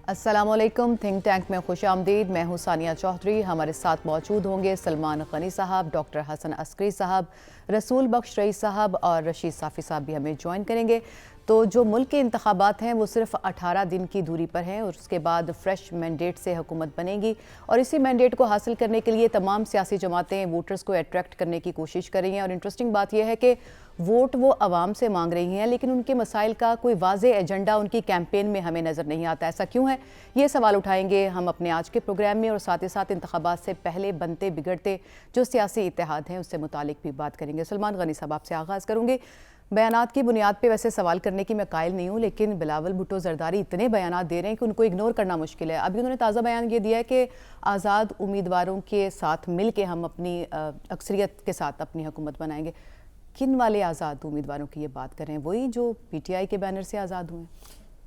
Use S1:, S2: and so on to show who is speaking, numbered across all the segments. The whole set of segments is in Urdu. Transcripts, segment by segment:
S1: السلام علیکم. تھنک ٹینک میں خوش آمدید. میں ہوں ثانیہ چودھری. ہمارے ساتھ موجود ہوں گے سلمان غنی صاحب، ڈاکٹر حسن عسکری صاحب، رسول بخش رئیس صاحب اور رشید صافی صاحب بھی ہمیں جوائن کریں گے. تو جو ملک کے انتخابات ہیں وہ صرف 18 دن کی دوری پر ہیں اور اس کے بعد فریش مینڈیٹ سے حکومت بنے گی، اور اسی مینڈیٹ کو حاصل کرنے کے لیے تمام سیاسی جماعتیں ووٹرز کو اٹریکٹ کرنے کی کوشش کر رہی ہیں. اور انٹرسٹنگ بات یہ ہے کہ ووٹ وہ عوام سے مانگ رہی ہیں، لیکن ان کے مسائل کا کوئی واضح ایجنڈا ان کی کیمپین میں ہمیں نظر نہیں آتا. ایسا کیوں ہے؟ یہ سوال اٹھائیں گے ہم اپنے آج کے پروگرام میں، اور ساتھ ہی ساتھ انتخابات سے پہلے بنتے بگڑتے جو سیاسی اتحاد ہیں اس سے متعلق بھی بات کریں گے. سلمان غنی صاحب آپ سے آغاز کروں گے. بیانات کی بنیاد پہ ویسے سوال کرنے کی میں قائل نہیں ہوں، لیکن بلاول بھٹو زرداری اتنے بیانات دے رہے ہیں کہ ان کو اگنور کرنا مشکل ہے. ابھی انہوں نے تازہ بیان یہ دیا ہے کہ آزاد امیدواروں کے ساتھ مل کے ہم اپنی اکثریت کے ساتھ اپنی حکومت بنائیں گے. کن والے آزاد امیدواروں کی یہ بات کریں؟ وہی جو پی ٹی آئی کے بینر سے آزاد ہوئے؟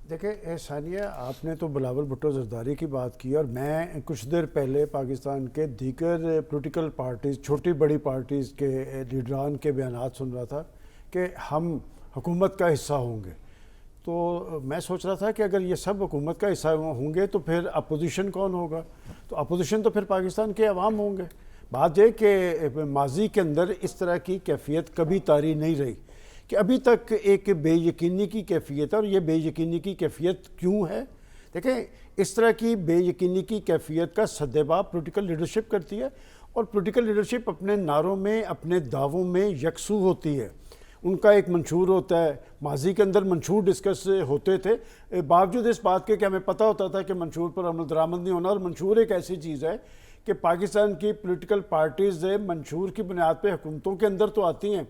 S2: دیکھیں ثانیہ، آپ نے تو بلاول بھٹو زرداری کی بات کی، اور میں کچھ دیر پہلے پاکستان کے دیگر پولیٹیکل پارٹیز، چھوٹی بڑی پارٹیز کے لیڈران کے بیانات سن رہا تھا کہ ہم حکومت کا حصہ ہوں گے. تو میں سوچ رہا تھا کہ اگر یہ سب حکومت کا حصہ ہوں گے تو پھر اپوزیشن کون ہوگا؟ تو اپوزیشن تو پھر پاکستان کے عوام ہوں گے. بات یہ کہ ماضی کے اندر اس طرح کی کیفیت کبھی طاری نہیں رہی کہ ابھی تک ایک بے یقینی کی کیفیت ہے. اور یہ بے یقینی کی کیفیت کیوں ہے؟ دیکھیں، اس طرح کی بے یقینی کی کیفیت کا سدباب پولیٹیکل لیڈرشپ کرتی ہے، اور پولیٹیکل لیڈرشپ اپنے نعروں میں، اپنے دعووں میں یکسو ہوتی ہے. ان کا ایک منشور ہوتا ہے. ماضی کے اندر منشور ڈسکس ہوتے تھے، باوجود اس بات کے کہ ہمیں پتہ ہوتا تھا کہ منشور پر عمل درآمد نہیں ہونا. اور منشور ایک ایسی چیز ہے کہ پاکستان کی پولیٹیکل پارٹیز منشور کی بنیاد پہ حکومتوں کے اندر تو آتی ہیں،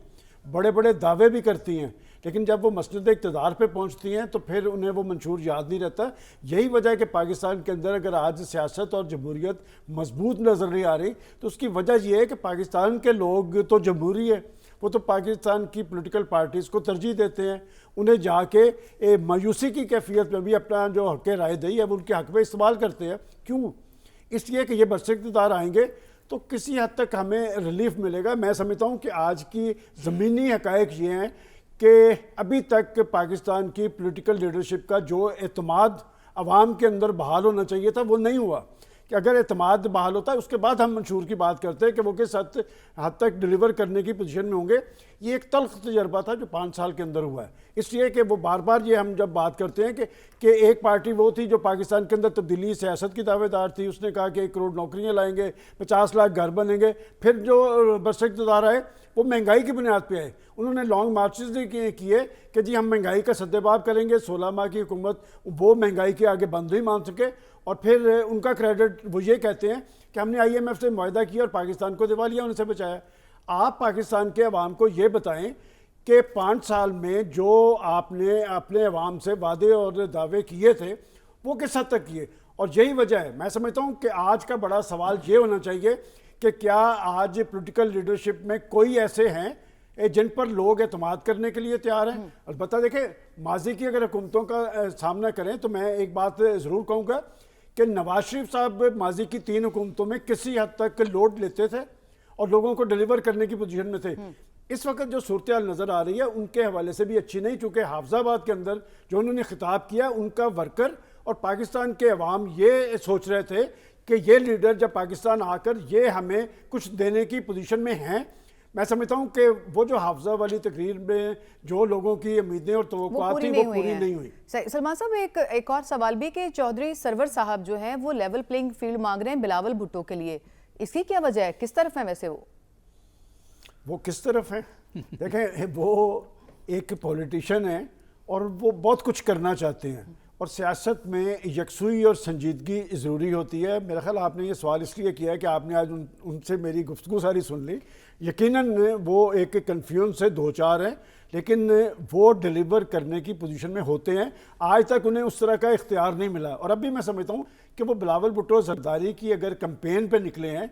S2: بڑے بڑے دعوے بھی کرتی ہیں، لیکن جب وہ مسند اقتدار پہ پہنچتی ہیں تو پھر انہیں وہ منشور یاد نہیں رہتا. یہی وجہ ہے کہ پاکستان کے اندر اگر آج سیاست اور جمہوریت مضبوط نظر نہیں آ رہی تو اس کی وجہ یہ ہے کہ پاکستان کے لوگ تو جمہوری ہے، وہ تو پاکستان کی پولیٹیکل پارٹیز کو ترجیح دیتے ہیں. انہیں جا کے مایوسی کی کیفیت میں بھی اپنا جو حق رائے دہی ہے وہ ان کے حق میں استعمال کرتے ہیں. کیوں؟ اس لیے کہ یہ برسر اقتدار آئیں گے تو کسی حد تک ہمیں ریلیف ملے گا. میں سمجھتا ہوں کہ آج کی زمینی حقائق یہ ہیں کہ ابھی تک پاکستان کی پولیٹیکل لیڈرشپ کا جو اعتماد عوام کے اندر بحال ہونا چاہیے تھا وہ نہیں ہوا. کہ اگر اعتماد بحال ہوتا ہے اس کے بعد ہم منشور کی بات کرتے ہیں کہ وہ کس حد تک ڈیلیور کرنے کی پوزیشن میں ہوں گے. یہ ایک تلخ تجربہ تھا جو 5 سال کے اندر ہوا ہے. اس لیے کہ وہ بار بار یہ ہم جب بات کرتے ہیں کہ ایک پارٹی وہ تھی جو پاکستان کے اندر تبدیلی سیاست کی دعوے دار تھی، اس نے کہا کہ 1 کروڑ نوکریاں لائیں گے، 50 لاکھ گھر بنیں گے. پھر جو برسر اقتدار آئے وہ مہنگائی کی بنیاد پہ آئے. انہوں نے لانگ مارچز کیے کہ جی ہم مہنگائی کا سدباب کریں گے. 16 ماہ کی حکومت وہ مہنگائی کے آگے بند نہیں مان سکے، اور پھر ان کا کریڈٹ وہ یہ کہتے ہیں کہ ہم نے IMF سے معاہدہ کیا اور پاکستان کو دیوالیہ ہونے سے بچایا. آپ پاکستان کے عوام کو یہ بتائیں کہ 5 سال میں جو آپ نے اپنے عوام سے وعدے اور دعوے کیے تھے وہ کس حد تک کیے؟ اور یہی وجہ ہے. میں سمجھتا ہوں کہ آج کا بڑا سوال یہ ہونا چاہیے کہ کیا آج پولیٹیکل لیڈرشپ میں کوئی ایسے ہیں جن پر لوگ اعتماد کرنے کے لیے تیار ہیں؟ البتہ دیکھیں، ماضی کی اگر حکومتوں کا سامنا کریں تو میں ایک بات ضرور کہوں گا کہ نواز شریف صاحب ماضی کی 3 حکومتوں میں کسی حد تک لوڈ لیتے تھے اور لوگوں کو ڈیلیور کرنے کی پوزیشن میں تھے. اس وقت جو صورتحال نظر آ رہی ہے ان کے حوالے سے بھی اچھی نہیں، چونکہ حافظ آباد کے اندر جو انہوں نے خطاب کیا ان کا ورکر اور پاکستان کے عوام یہ سوچ رہے تھے کہ یہ لیڈر جب پاکستان آ کر یہ ہمیں کچھ دینے کی پوزیشن میں ہیں. میں سمجھتا ہوں کہ وہ جو حافظہ والی تقریر میں جو لوگوں کی امیدیں اور توقعات تھیں وہ پوری نہیں ہوئی.
S1: سلمان صاحب، ایک اور سوال بھی کہ چودھری سرور صاحب جو ہیں وہ لیول پلینگ فیلڈ مانگ رہے ہیں بلاول بھٹو کے لیے. اس کی کیا وجہ ہے؟ کس طرف ہیں ویسے وہ
S2: کس طرف ہیں؟ دیکھیں، وہ ایک پولیٹیشین ہیں اور وہ بہت کچھ کرنا چاہتے ہیں، اور سیاست میں یکسوئی اور سنجیدگی ضروری ہوتی ہے. میرا خیال آپ نے یہ سوال اس لیے کیا ہے کہ آپ نے آج ان سے میری گفتگو ساری سن لی. یقیناً وہ ایک کنفیوژن سے 2-4 ہیں، لیکن وہ ڈیلیور کرنے کی پوزیشن میں ہوتے ہیں. آج تک انہیں اس طرح کا اختیار نہیں ملا. اور اب بھی میں سمجھتا ہوں کہ وہ بلاول بھٹو زرداری کی اگر کمپین پہ نکلے ہیں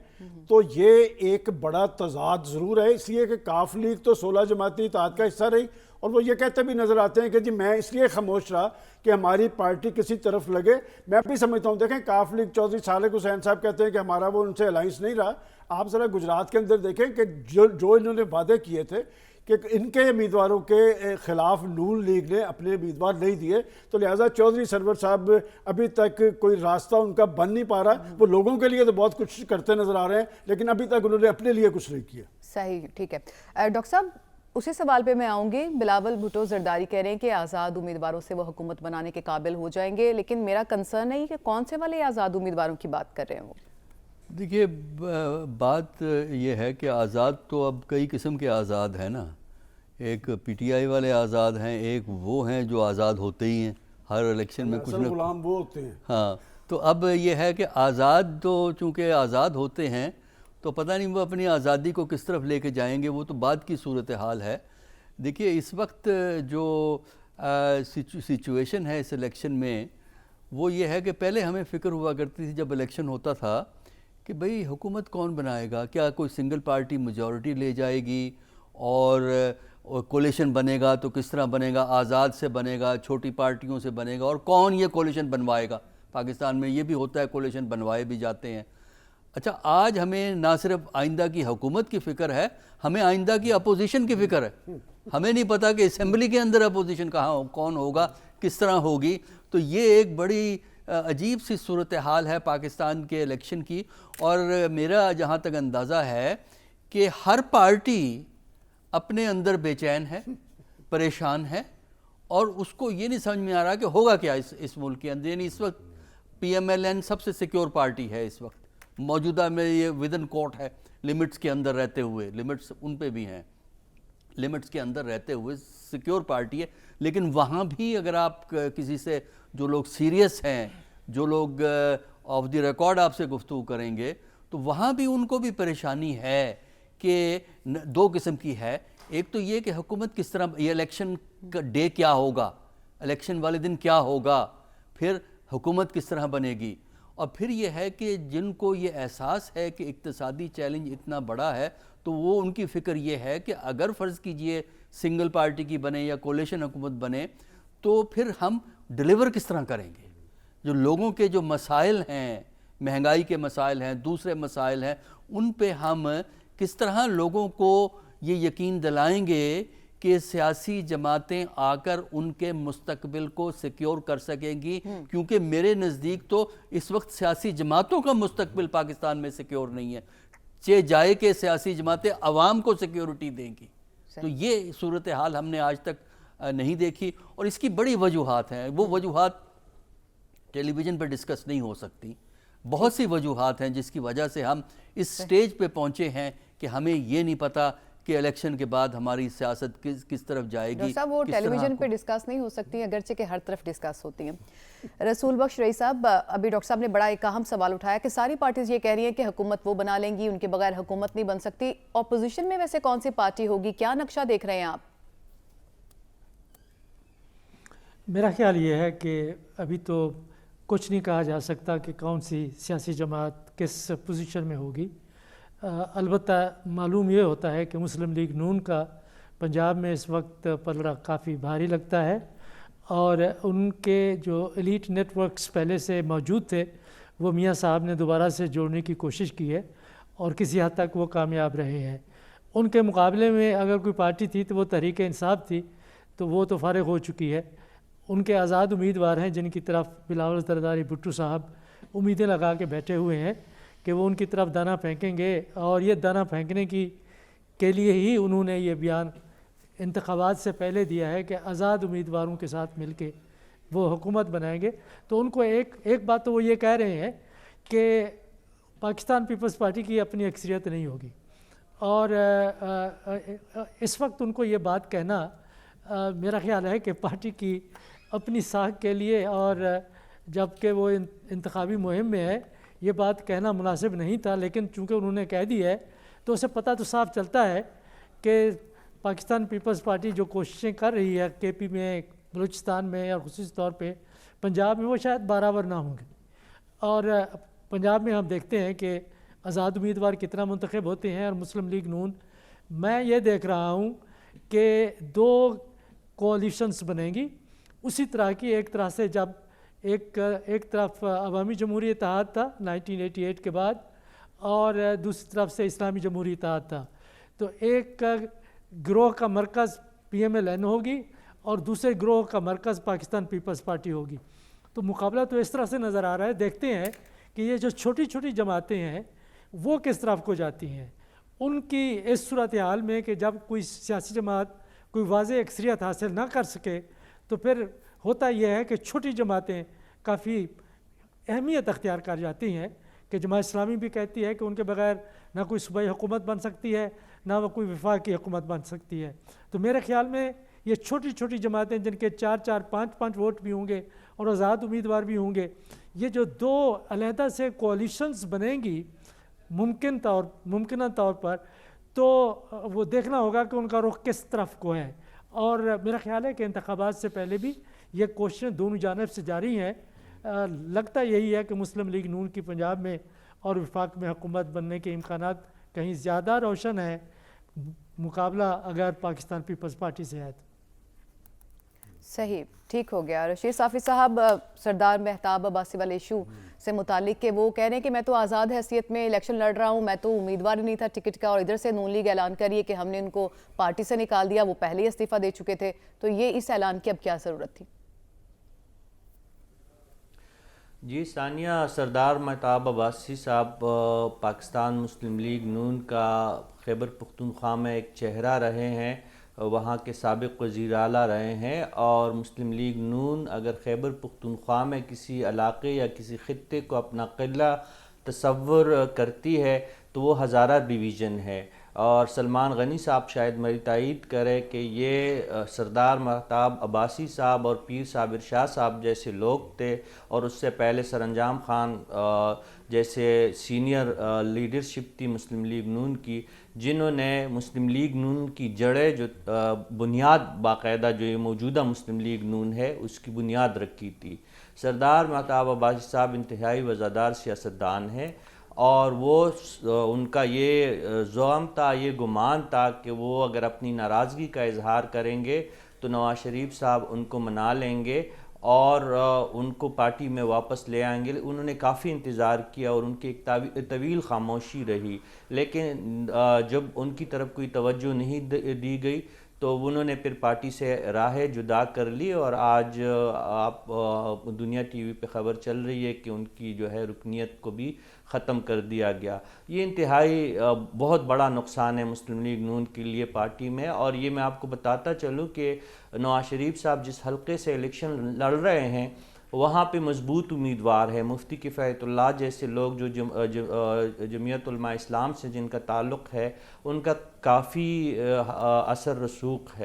S2: تو یہ ایک بڑا تضاد ضرور ہے. اس لیے کہ کاف لیگ تو 16 جماعتی اتحاد کا حصہ رہی، اور وہ یہ کہتے بھی نظر آتے ہیں کہ جی میں اس لیے خاموش رہا کہ ہماری پارٹی کسی طرف لگے. میں بھی سمجھتا ہوں، دیکھیں کاف لیگ چودھری صالح حسین صاحب کہتے ہیں کہ ہمارا وہ ان سے الائنس نہیں رہا. آپ ذرا گجرات کے اندر دیکھیں کہ جو انہوں نے وعدے کیے تھے کہ ان کے امیدواروں کے خلاف نون لیگ نے اپنے امیدوار نہیں دیے، تو لہٰذا چودھری سرور صاحب ابھی تک کوئی راستہ ان کا بن نہیں پا رہا. وہ لوگوں کے لیے تو بہت کچھ کرتے نظر آ رہے ہیں لیکن ابھی تک انہوں نے اپنے لیے کچھ نہیں کیا.
S1: صحیح، ٹھیک ہے. ڈاکٹر صاحب اسی سوال پہ میں آؤں گی. بلاول بھٹو زرداری کہہ رہے ہیں کہ آزاد امیدواروں سے وہ حکومت بنانے کے قابل ہو جائیں گے، لیکن میرا کنسرن ہے کہ کون سے والے آزاد امیدواروں کی بات کر رہے ہیں وہ؟
S3: دیکھیے بات یہ ہے کہ آزاد تو اب کئی قسم کے آزاد ہیں نا. ایک پی ٹی آئی والے آزاد ہیں، ایک وہ ہیں جو آزاد ہوتے ہی ہیں ہر الیکشن میں کچھ نہ
S2: غلام وہ ہوتے ہیں.
S3: ہاں، تو اب یہ ہے کہ آزاد تو چونکہ آزاد ہوتے ہیں تو پتہ نہیں وہ اپنی آزادی کو کس طرف لے کے جائیں گے، وہ تو بعد کی صورتحال ہے. دیکھیے اس وقت جو سچویشن ہے اس الیکشن میں وہ یہ ہے کہ پہلے ہمیں فکر ہوا کرتی تھی جب الیکشن ہوتا تھا کہ بھئی حکومت کون بنائے گا، کیا کوئی سنگل پارٹی میجورٹی لے جائے گی اور کولیشن بنے گا تو کس طرح بنے گا، آزاد سے بنے گا، چھوٹی پارٹیوں سے بنے گا، اور کون یہ کولیشن بنوائے گا. پاکستان میں یہ بھی ہوتا ہے، کولیشن بنوائے بھی جاتے ہیں. اچھا آج ہمیں نہ صرف آئندہ کی حکومت کی فکر ہے، ہمیں آئندہ کی اپوزیشن کی فکر ہے. ہمیں نہیں پتا کہ اسمبلی کے اندر اپوزیشن کون ہوگا، کس طرح ہوگی. تو یہ ایک بڑی عجیب سی صورتحال ہے پاکستان کے الیکشن کی. اور میرا جہاں تک اندازہ ہے کہ ہر پارٹی اپنے اندر بے چین ہے، پریشان ہے، اور اس کو یہ نہیں سمجھ میں آ رہا کہ ہوگا کیا اس ملک کے اندر. یعنی اس وقت پی ایم ایل این سب سے سیکیور پارٹی ہے اس وقت موجودہ میں، یہ ودن کورٹ ہے، لمٹس کے اندر رہتے ہوئے، لمٹس ان پہ بھی ہیں، لمٹس کے اندر رہتے ہوئے سیکیور پارٹی ہے. لیکن وہاں بھی اگر آپ کسی سے، جو لوگ سیریس ہیں، جو لوگ آف دی ریکارڈ آپ سے گفتگو کریں گے، تو وہاں بھی ان کو بھی پریشانی ہے کہ دو قسم کی ہے. ایک تو یہ کہ حکومت کس طرح، یہ الیکشن کا ڈے کیا ہوگا، الیکشن والے دن کیا ہوگا، پھر حکومت کس طرح بنے گی. اور پھر یہ ہے کہ جن کو یہ احساس ہے کہ اقتصادی چیلنج اتنا بڑا ہے تو وہ ان کی فکر یہ ہے کہ اگر فرض کیجئے سنگل پارٹی کی بنے یا کولیشن حکومت بنے تو پھر ہم ڈیلیور کس طرح کریں گے. جو لوگوں کے جو مسائل ہیں، مہنگائی کے مسائل ہیں، دوسرے مسائل ہیں، ان پہ ہم کس طرح لوگوں کو یہ یقین دلائیں گے کہ سیاسی جماعتیں آ کر ان کے مستقبل کو سیکیور کر سکیں گی. کیونکہ میرے نزدیک تو اس وقت سیاسی جماعتوں کا مستقبل پاکستان میں سیکیور نہیں ہے. چہ جائے کہ سیاسی جماعتیں عوام کو سیکیورٹی دیں گی. تو یہ صورتحال ہم نے آج تک نہیں دیکھی، اور اس کی بڑی وجوہات ہیں. وہ وجوہات ٹیلی ویژن پہ ڈسکس نہیں ہو سکتی. بہت سی وجوہات ہیں جس کی وجہ سے ہم اس سٹیج پہ پہنچے ہیں کہ ہمیں یہ نہیں پتا کہ الیکشن کے بعد ہماری سیاست کس طرف جائے گی.
S1: ڈاکٹر صاحب وہ ٹیلی ویژن پہ ڈسکس نہیں ہو سکتی اگرچہ کہ ہر طرف ڈسکس ہوتی ہیں. رسول بخش رئی صاحب، ابھی ڈاکٹر صاحب نے بڑا ایک اہم سوال اٹھایا کہ ساری پارٹیز یہ کہہ رہی ہیں کہ حکومت وہ بنا لیں گی، ان کے بغیر حکومت نہیں بن سکتی. اپوزیشن میں ویسے کون سی پارٹی ہوگی، کیا نقشہ دیکھ رہے ہیں آپ؟
S4: میرا خیال یہ ہے کہ ابھی تو کچھ نہیں کہا جا سکتا کہ کون سی سیاسی جماعت کس پوزیشن میں ہوگی. البتہ معلوم یہ ہوتا ہے کہ مسلم لیگ نون کا پنجاب میں اس وقت پلڑا کافی بھاری لگتا ہے، اور ان کے جو ایلیٹ نیٹ ورکس پہلے سے موجود تھے وہ میاں صاحب نے دوبارہ سے جوڑنے کی کوشش کی ہے اور کسی حد تک وہ کامیاب رہے ہیں. ان کے مقابلے میں اگر کوئی پارٹی تھی تو وہ تحریک انصاف تھی، تو وہ تو فارغ ہو چکی ہے. ان کے آزاد امیدوار ہیں جن کی طرف بلاول زرداری بھٹو صاحب امیدیں لگا کے بیٹھے ہوئے ہیں کہ وہ ان کی طرف دانہ پھینکیں گے، اور یہ دانہ پھینکنے کے لیے ہی انہوں نے یہ بیان انتخابات سے پہلے دیا ہے کہ آزاد امیدواروں کے ساتھ مل کے وہ حکومت بنائیں گے. تو ان کو ایک بات تو وہ یہ کہہ رہے ہیں کہ پاکستان پیپلز پارٹی کی اپنی اکثریت نہیں ہوگی، اور اس وقت ان کو یہ بات کہنا میرا خیال ہے کہ پارٹی کی اپنی ساکھ کے لیے، اور جب کہ وہ انتخابی مہم میں ہے، یہ بات کہنا مناسب نہیں تھا. لیکن چونکہ انہوں نے کہہ دی ہے تو اسے پتہ تو صاف چلتا ہے کہ پاکستان پیپلز پارٹی جو کوششیں کر رہی ہے کے پی میں، بلوچستان میں، اور خصوصی طور پہ پنجاب میں، وہ شاید برابر نہ ہوں گے. اور پنجاب میں ہم دیکھتے ہیں کہ آزاد امیدوار کتنا منتخب ہوتے ہیں، اور مسلم لیگ نون، میں یہ دیکھ رہا ہوں کہ 2 کولیشنز بنیں گی اسی طرح کی. ایک طرح سے جب ایک طرف عوامی جمہوری اتحاد تھا 1988 کے بعد، اور دوسری طرف سے اسلامی جمہوری اتحاد تھا، تو ایک گروہ کا مرکز PMLN ہوگی اور دوسرے گروہ کا مرکز پاکستان پیپلز پارٹی ہوگی. تو مقابلہ تو اس طرح سے نظر آ رہا ہے. دیکھتے ہیں کہ یہ جو چھوٹی چھوٹی جماعتیں ہیں وہ کس طرف کو جاتی ہیں. ان کی اس صورتحال میں کہ جب کوئی سیاسی جماعت کوئی واضح اکثریت حاصل نہ کر سکے تو پھر ہوتا یہ ہے کہ چھوٹی جماعتیں کافی اہمیت اختیار کر جاتی ہیں کہ جماعت اسلامی بھی کہتی ہے کہ ان کے بغیر نہ کوئی صوبائی حکومت بن سکتی ہے نہ وہ کوئی وفاقی حکومت بن سکتی ہے. تو میرے خیال میں یہ چھوٹی چھوٹی جماعتیں جن کے 4-4 5-5 ووٹ بھی ہوں گے اور آزاد امیدوار بھی ہوں گے, یہ جو دو علیحدہ سے کوalitions بنیں گی ممکنہ طور پر, تو وہ دیکھنا ہوگا کہ ان کا رخ کس طرف کو ہے. اور میرا خیال ہے کہ انتخابات سے پہلے بھی یہ کوششیں دونوں جانب سے جاری ہیں. لگتا یہی ہے کہ مسلم لیگ نون کی پنجاب میں اور وفاق میں حکومت بننے کے امکانات کہیں زیادہ روشن ہیں مقابلہ اگر پاکستان پیپلز پارٹی سے ہے.
S1: صحیح, ٹھیک ہو گیا. رشید صافی صاحب, سردار مہتاب عباسی والے ایشو سے متعلق کہ وہ کہہ رہے ہیں کہ میں تو آزاد حیثیت میں الیکشن لڑ رہا ہوں, میں تو امیدوار ہی نہیں تھا ٹکٹ کا, اور ادھر سے نون لیگ اعلان کریے کہ ہم نے ان کو پارٹی سے نکال دیا, وہ پہلے ہی استعفیٰ دے چکے تھے, تو یہ اس اعلان کی اب کیا ضرورت تھی؟
S5: جی ثانیہ, سردار مہتاب عباسی صاحب پاکستان مسلم لیگ نون کا خیبر پختونخوا میں ایک چہرہ رہے ہیں, وہاں کے سابق وزیر اعلیٰ رہے ہیں, اور مسلم لیگ نون اگر خیبر پختونخوا میں کسی علاقے یا کسی خطے کو اپنا قلعہ تصور کرتی ہے تو وہ ہزارہ ڈویژن ہے. اور سلمان غنی صاحب شاید میری تائید کرے کہ یہ سردار مہتاب عباسی صاحب اور پیر صابر شاہ صاحب جیسے لوگ تھے, اور اس سے پہلے سرانجام خان جیسے سینئر لیڈرشپ تھی مسلم لیگ نون کی, جنہوں نے مسلم لیگ نون کی جڑیں جو بنیاد باقاعدہ جو یہ موجودہ مسلم لیگ نون ہے اس کی بنیاد رکھی تھی. سردار مہتاب عباسی صاحب انتہائی وزادار سیاستدان ہیں, اور وہ ان کا یہ زعم تھا, یہ گمان تھا کہ وہ اگر اپنی ناراضگی کا اظہار کریں گے تو نواز شریف صاحب ان کو منا لیں گے اور ان کو پارٹی میں واپس لے آئیں گے. انہوں نے کافی انتظار کیا اور ان کی ایک طویل خاموشی رہی, لیکن جب ان کی طرف کوئی توجہ نہیں دی گئی تو انہوں نے پھر پارٹی سے راہیں جدا کر لی, اور آج آپ دنیا ٹی وی پہ خبر چل رہی ہے کہ ان کی جو ہے رکنیت کو بھی ختم کر دیا گیا. یہ انتہائی بہت بڑا نقصان ہے مسلم لیگ نون کے لیے پارٹی میں. اور یہ میں آپ کو بتاتا چلوں کہ نواز شریف صاحب جس حلقے سے الیکشن لڑ رہے ہیں وہاں پہ مضبوط امیدوار ہے. مفتی کفایت اللہ جیسے لوگ جو جمعیت علماء اسلام سے جن کا تعلق ہے, ان کا کافی اثر رسوخ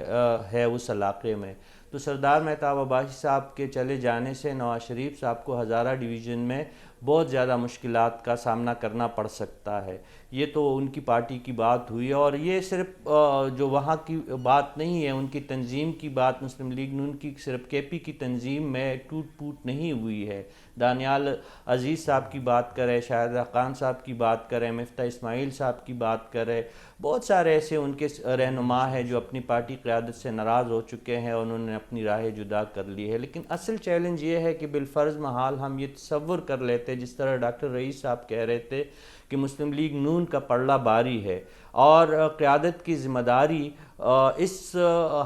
S5: ہے اس علاقے میں. تو سردار مہتاب عباسی صاحب کے چلے جانے سے نواز شریف صاحب کو ہزارہ ڈویژن میں بہت زیادہ مشکلات کا سامنا کرنا پڑ سکتا ہے. یہ تو ان کی پارٹی کی بات ہوئی, اور یہ صرف جو وہاں کی بات نہیں ہے, ان کی تنظیم کی بات, مسلم لیگ نون کی صرف KP کی تنظیم میں ٹوٹ پھوٹ نہیں ہوئی ہے. دانیال عزیز صاحب کی بات کرے, شاہد خان صاحب کی بات کریں, مفتاح اسماعیل صاحب کی بات کرے, بہت سارے ایسے ان کے رہنما ہیں جو اپنی پارٹی قیادت سے ناراض ہو چکے ہیں اور انہوں نے اپنی راہیں جدا کر لی ہے. لیکن اصل چیلنج یہ ہے کہ بالفرض محال ہم یہ تصور کر لیتے, جس طرح ڈاکٹر رئیس صاحب کہہ رہے تھے کہ مسلم لیگ نون کا پلڑا باری ہے اور قیادت کی ذمہ داری اس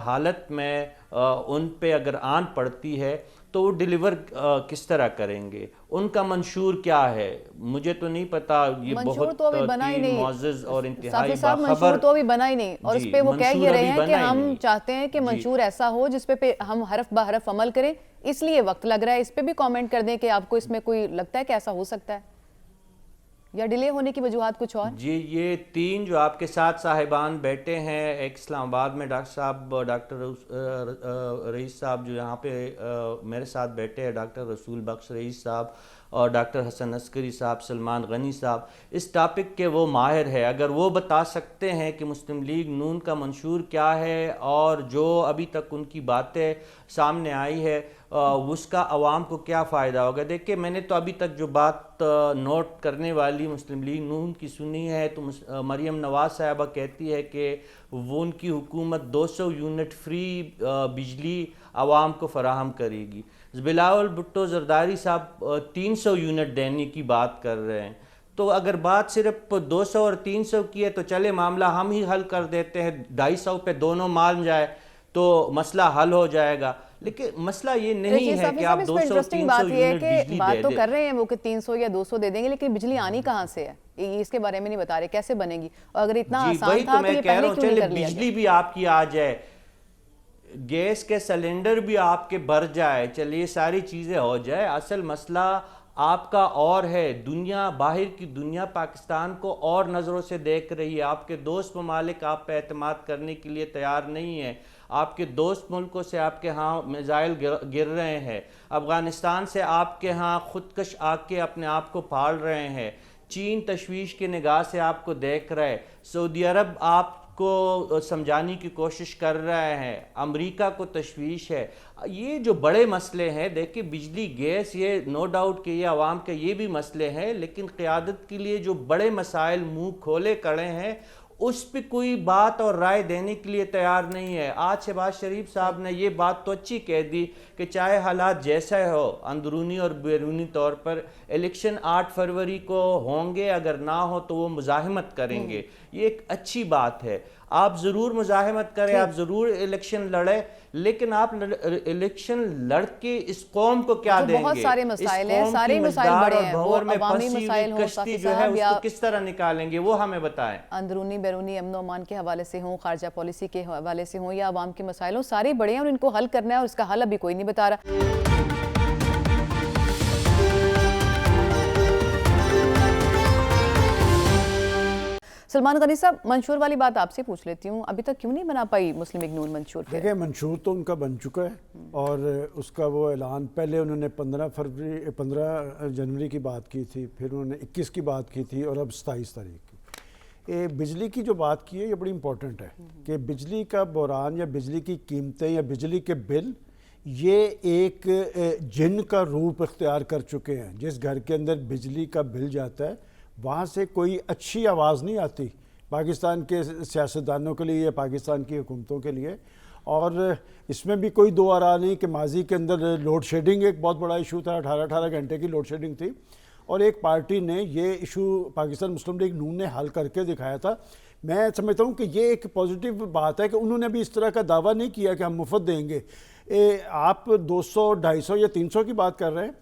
S5: حالت میں ان پہ اگر آن پڑتی ہے تو وہ ڈیلیور کس طرح کریں گے, ان کا منشور کیا ہے مجھے تو نہیں پتا. یہ بہت معزز اور انتہائی باخبر
S1: منشور تو ابھی بنا ہی نہیں, اور اس پہ وہ کہہ یہ رہے ہیں کہ ہم چاہتے ہیں کہ منشور ایسا ہو جس پہ ہم حرف بہ حرف عمل کریں, اس لیے وقت لگ رہا ہے. اس پہ بھی کامنٹ کر دیں کہ آپ کو اس میں کوئی لگتا ہے کہ ایسا ہو سکتا ہے یا ڈیلے ہونے کی وجوہات کچھ اور؟
S5: جی یہ تین جو آپ کے ساتھ صاحبان بیٹھے ہیں, ایک اسلام آباد میں ڈاکٹر رئیس صاحب جو یہاں پہ میرے ساتھ بیٹھے ہیں, ڈاکٹر رسول بخش رئیس صاحب اور ڈاکٹر حسن عسکری صاحب, سلمان غنی صاحب, اس ٹاپک کے وہ ماہر ہے. اگر وہ بتا سکتے ہیں کہ مسلم لیگ نون کا منشور کیا ہے اور جو ابھی تک ان کی باتیں سامنے آئی ہے اس کا عوام کو کیا فائدہ ہوگا. دیکھیں میں نے تو ابھی تک جو بات نوٹ کرنے والی مسلم لیگ نون کی سنی ہے تو مریم نواز صاحبہ کہتی ہے کہ وہ ان کی حکومت 200 یونٹ فری بجلی عوام کو فراہم کرے گی. بلاول بھٹو زرداری صاحب 300 یونٹ دینے کی بات کر رہے ہیں. تو اگر بات صرف 200 اور 300 کی ہے تو چلے معاملہ ہم ہی حل کر دیتے ہیں، 250 پہ دونوں مان جائے تو مسئلہ حل ہو جائے گا. لیکن مسئلہ یہ نہیں ہے کہ آپ 200-300 یونٹ بجلی
S1: بات
S5: دے
S1: تو
S5: دیں.
S1: کر رہے ہیں وہ کہ 300 یا 200 دے دیں گے، لیکن بجلی آنی کہاں سے ہے، اس کے بارے میں نہیں بتا رہے کیسے بنے گی. اور اگر اتنا آسان تھا تو یہ پہلے کیوں نہیں کر لیا گیا؟
S5: بجلی بھی آپ کی آ جائے، گیس کے سلنڈر بھی آپ کے بھر جائے، چلیے ساری چیزیں ہو جائے. اصل مسئلہ آپ کا اور ہے. دنیا، باہر کی دنیا پاکستان کو اور نظروں سے دیکھ رہی ہے. آپ کے دوست ممالک آپ پہ اعتماد کرنے کے لیے تیار نہیں ہے. آپ کے دوست ملکوں سے آپ کے ہاں میزائل گر رہے ہیں. افغانستان سے آپ کے ہاں خودکش آگ کے اپنے آپ کو پھاڑ رہے ہیں. چین تشویش کی نگاہ سے آپ کو دیکھ رہے. سعودی عرب آپ کو سمجھانے کی کوشش کر رہے ہیں. امریکہ کو تشویش ہے. یہ جو بڑے مسئلے ہیں، دیکھیں بجلی، گیس، یہ نو ڈاؤٹ کہ یہ عوام کے یہ بھی مسئلے ہیں، لیکن قیادت کے لیے جو بڑے مسائل منہ کھولے کھڑے ہیں اس پہ کوئی بات اور رائے دینے کے لیے تیار نہیں ہے. آج شہباز شریف صاحب نے یہ بات تو اچھی کہہ دی کہ چاہے حالات جیسا ہو اندرونی اور بیرونی طور پر، الیکشن 8 فروری کو ہوں گے، اگر نہ ہو تو وہ مزاحمت کریں گے. یہ ایک اچھی بات ہے. آپ ضرور مزاحمت کریں، آپ ضرور الیکشن لڑیں، لیکن آپ الیکشن لڑ کے اس قوم کو کیا دیں گے؟
S1: بہت سارے مسائل ہیں، سارے مسائل بڑے ہیں، وہ عوامی مسائل ہوں،
S5: کشتی جو ہے اس کو کس طرح نکالیں گے وہ ہمیں بتائیں.
S1: اندرونی بیرونی امن و امان کے حوالے سے ہوں، خارجہ پالیسی کے حوالے سے ہوں، یا عوام کے مسائل ہوں، سارے بڑے ہیں اور ان کو حل کرنا ہے، اور اس کا حل ابھی کوئی نہیں بتا رہا. سلمان غنی صاحب، منشور والی بات آپ سے پوچھ لیتی ہوں، ابھی تک کیوں نہیں بنا پائی مسلم لیگ نون منشور؟
S2: دیکھیں منشور تو ان کا بن چکا ہے، اور اس کا وہ اعلان پہلے انہوں نے 15 جنوری کی بات کی تھی، پھر انہوں نے 21 کی بات کی تھی، اور اب 27 تاریخ کی. بجلی کی جو بات کی ہے یہ بڑی امپورٹنٹ ہے کہ بجلی کا بحران یا بجلی کی قیمتیں یا بجلی کے بل یہ ایک جن کا روپ اختیار کر چکے ہیں. جس گھر کے اندر بجلی کا بل جاتا ہے وہاں سے کوئی اچھی آواز نہیں آتی پاکستان کے سیاستدانوں کے لیے یا پاکستان کی حکومتوں کے لیے. اور اس میں بھی کوئی دو آرا نہیں کہ ماضی کے اندر لوڈ شیڈنگ ایک بہت بڑا ایشو تھا، 18 گھنٹے کی لوڈ شیڈنگ تھی، اور ایک پارٹی نے یہ ایشو پاکستان مسلم لیگ نون نے حل کر کے دکھایا تھا. میں سمجھتا ہوں کہ یہ ایک پازیٹیو بات ہے کہ انہوں نے بھی اس طرح کا دعویٰ نہیں کیا کہ ہم مفت دیں گے. آپ 200، 250 یا 300 کی بات کر رہے ہیں.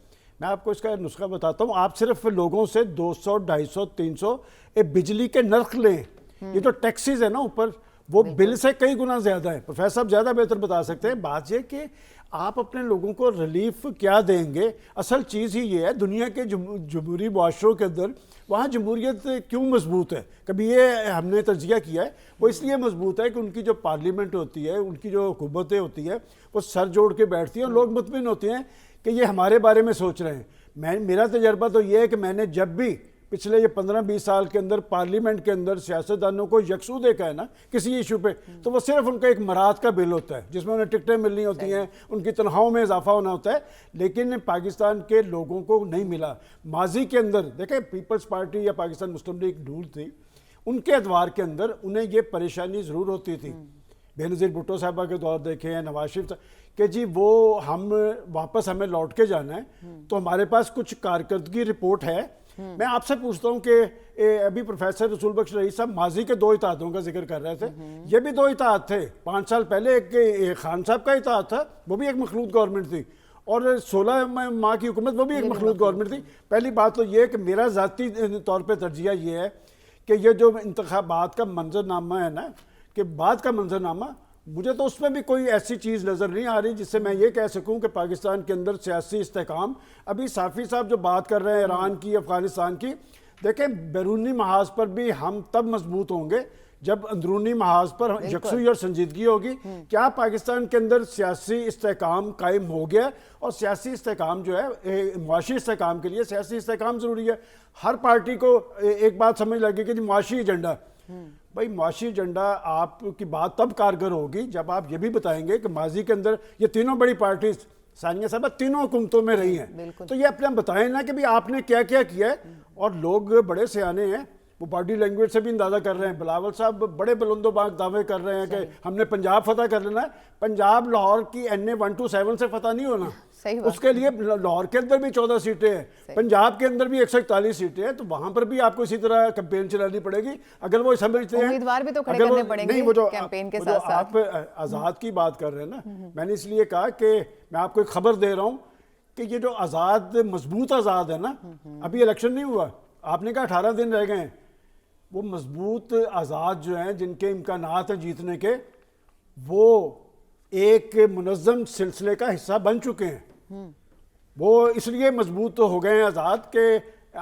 S2: میں آپ کو اس کا نسخہ بتاتا ہوں. آپ صرف لوگوں سے 200، 250، 300 بجلی کے نرخ لیں. یہ جو ٹیکسیز ہیں نا اوپر، وہ بل سے کئی گنا زیادہ ہے. پروفیسر صاحب زیادہ بہتر بتا سکتے ہیں. بات یہ کہ آپ اپنے لوگوں کو ریلیف کیا دیں گے. اصل چیز ہی یہ ہے دنیا کے جمہوری معاشروں کے اندر وہاں جمہوریت کیوں مضبوط ہے. کبھی یہ ہم نے تجزیہ کیا ہے، وہ اس لیے مضبوط ہے کہ ان کی جو پارلیمنٹ ہوتی ہے، ان کی جو حکومتیں ہوتی ہیں، وہ سر جوڑ کے بیٹھتی ہیں اور لوگ مطمئن ہوتے ہیں کہ یہ ہمارے بارے میں سوچ رہے ہیں. میرا تجربہ تو یہ ہے کہ میں نے جب بھی پچھلے یہ 15-20 سال کے اندر پارلیمنٹ کے اندر سیاستدانوں کو یکسو دیکھا ہے نا کسی ایشو پہ، تو وہ صرف ان کا ایک مراد کا بل ہوتا ہے جس میں انہیں ٹکٹیں ملنی ہوتی ہیں، ان کی تنخواہوں میں اضافہ ہونا ہوتا ہے. لیکن پاکستان کے لوگوں کو نہیں ملا. ماضی کے اندر دیکھیں پیپلز پارٹی یا پاکستان مسلم لیگ نون تھی، ان کے ادوار کے اندر انہیں یہ پریشانی ضرور ہوتی تھی. بے نظیر بھٹو صاحبہ کے دور دیکھے ہیں، نواز شریف کہ جی وہ ہمیں لوٹ کے جانا ہے تو ہمارے پاس کچھ کارکردگی رپورٹ ہے. میں آپ سے پوچھتا ہوں کہ ابھی پروفیسر رسول بخش رئیس صاحب ماضی کے 2 اتحادوں کا ذکر کر رہے تھے. یہ بھی 2 اتحاد تھے. 5 سال پہلے ایک خان صاحب کا اتحاد تھا، وہ بھی ایک مخلوط گورنمنٹ تھی، اور 16 ماہ کی حکومت وہ بھی ایک مخلوط گورنمنٹ تھی. پہلی بات تو یہ کہ میرا ذاتی طور پہ ترجیح یہ ہے کہ یہ جو انتخابات کا منظرنامہ ہے نا، کہ بعد کا منظرنامہ، مجھے تو اس میں بھی کوئی ایسی چیز نظر نہیں آ رہی جس سے میں یہ کہہ سکوں کہ پاکستان کے اندر سیاسی استحکام. ابھی صافی صاحب جو بات کر رہے ہیں ایران کی، افغانستان کی، دیکھیں بیرونی محاذ پر بھی ہم تب مضبوط ہوں گے جب اندرونی محاذ پر یکسوئی اور سنجیدگی ہوگی. کیا پاکستان کے اندر سیاسی استحکام قائم ہو گیا؟ اور سیاسی استحکام جو ہے معاشی استحکام کے لیے سیاسی استحکام ضروری ہے. ہر پارٹی کو ایک بات سمجھ لگے کہ معاشی ایجنڈا، بھائی معاشی ایجنڈا آپ کی بات تب کارگر ہوگی جب آپ یہ بھی بتائیں گے کہ ماضی کے اندر یہ تینوں بڑی پارٹیز ثانیہ صاحبہ تینوں حکومتوں میں رہی ہیں. تو یہ اپنے بتائیں نا کہ بھی آپ نے کیا کیا کیا ہے. اور لوگ بڑے سیانے ہیں. وہ باڈی لینگویج سے بھی اندازہ کر رہے ہیں. بلاول صاحب بڑے بلند و باق دعوے کر رہے ہیں کہ ہم نے پنجاب فتح کر لینا ہے. پنجاب لاہور کی NA 127 سے فتح نہیں ہونا, اس کے لیے لاہور کے اندر بھی 14 سیٹیں ہیں, پنجاب کے اندر بھی 141 سیٹیں ہیں, تو وہاں پر بھی آپ کو اسی طرح کیمپین چلانی پڑے گی. اگر وہ سمجھتے ہیں
S1: امیدوار بھی تو کھڑے کرنے پڑیں گے کیمپین کے ساتھ ساتھ.
S2: آپ آزاد کی بات کر رہے ہیں نا, میں نے اس لیے کہا کہ میں آپ کو ایک خبر دے رہا ہوں کہ یہ جو آزاد مضبوط آزاد ہے نا, ابھی الیکشن نہیں ہوا, آپ نے کہا 18 دن رہ گئے ہیں, وہ مضبوط آزاد جو ہیں جن کے امکانات ہیں جیتنے کے, وہ ایک منظم سلسلے کا حصہ بن چکے ہیں. وہ اس لیے مضبوط ہو گئے ہیں آزاد کہ